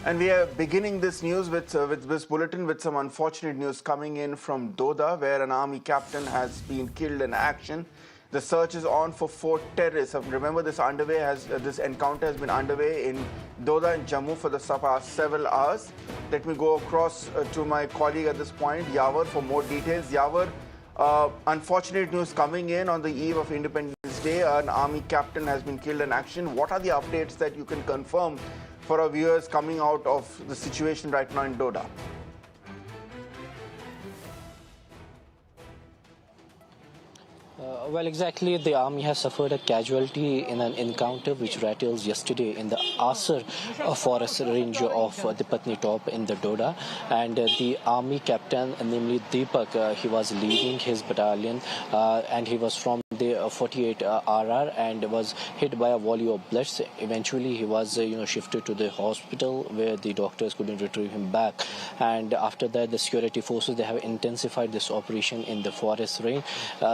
And we are beginning this news with this bulletin with some unfortunate news coming in from Doda, where an army captain has been killed in action. The search is on for 4 terrorists. Remember, this encounter has been underway in Doda in Jammu for the past several hours. Let me go across to my colleague at this point, Yawar, for more details. Yawar, unfortunate news coming in on the eve of Independence Day. An army captain has been killed in action. What are the updates that you can confirm for our viewers coming out of the situation right now in Doda? Well, exactly. The army has suffered a casualty in an encounter which rattles yesterday in the Asar forest range of the Patni Top in the Doda. And the army captain, namely Deepak, he was leading his battalion and he was from the 48 RR and was hit by a volley of bullets. Eventually, he was shifted to the hospital where the doctors couldn't retrieve him back. And after that, the security forces, they have intensified this operation in the forest range.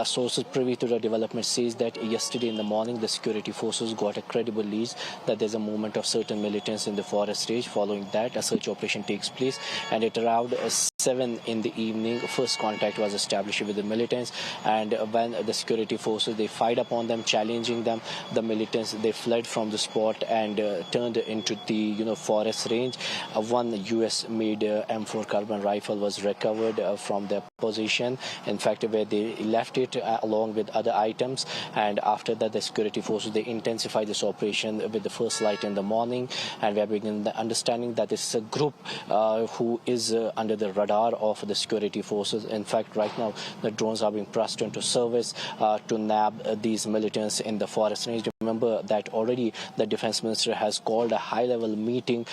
Sources privy to the development says that yesterday in the morning, the security forces got a credible lead that there's a movement of certain militants in the forest range. Following that, a search operation takes place, and at around 7 in the evening, first contact was established with the militants. And when the security forces, they fired upon them, challenging them, the militants, they fled from the spot and turned into the forest range. One US-made M4 carbine rifle was recovered from their position, in fact, where they left it along with other items. And after that, the security forces, they intensified this operation with the first light in the morning, and we are beginning the understanding that this is a group who is under the radar of the security forces. In fact, right now the drones are being pressed into service to nab these militants in the forest range. Remember that already the defense minister has called a high-level meeting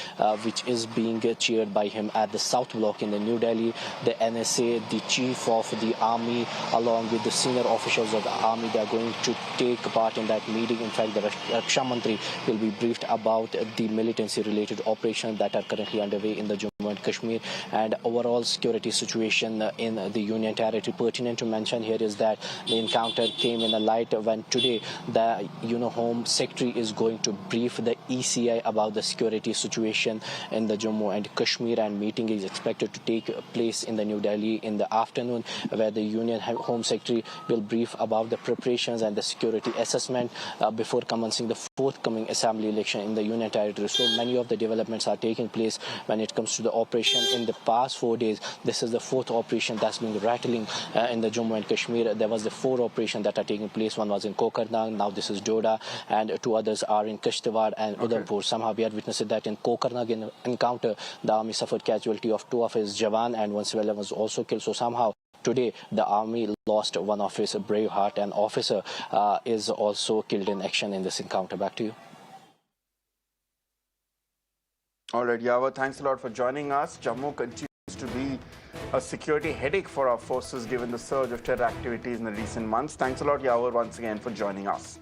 which is being chaired by him at the South Block in the New Delhi. The NSA, the chief of the army, along with the senior officials of the army, they are going to take part in that meeting. In fact, the Raksha Mantri will be briefed about the militancy-related operations that are currently underway in the Jammu and Kashmir and overall security situation in the Union Territory. Pertinent to mention here is that the encounter came in the light when today the Home Secretary is going to brief the ECI about the security situation in the Jammu and Kashmir, and meeting is expected to take place in the New Delhi in the afternoon, where the Union Home Secretary will brief about the preparations and the security assessment before commencing the forthcoming assembly election in the Union Territory. So many of the developments are taking place when it comes to the operation in the past 4 days. This is the fourth operation that's been rattling in the Jammu and Kashmir. There was the 4 operations that are taking place. One was in Kokarnag, now this is Doda, and 2 others are in Kishtwar and Udhampur. Somehow we are witnessing that in Kokarnag in encounter, the army suffered casualty of 2 of his Jawan and 1 civilian was also killed. So somehow today the army lost 1 of his brave heart, and officer is also killed in action in this encounter. Back to you. All right, Yawar, thanks a lot for joining us. Jammu continues to be a security headache for our forces given the surge of terror activities in the recent months. Thanks a lot, Yawar, once again for joining us.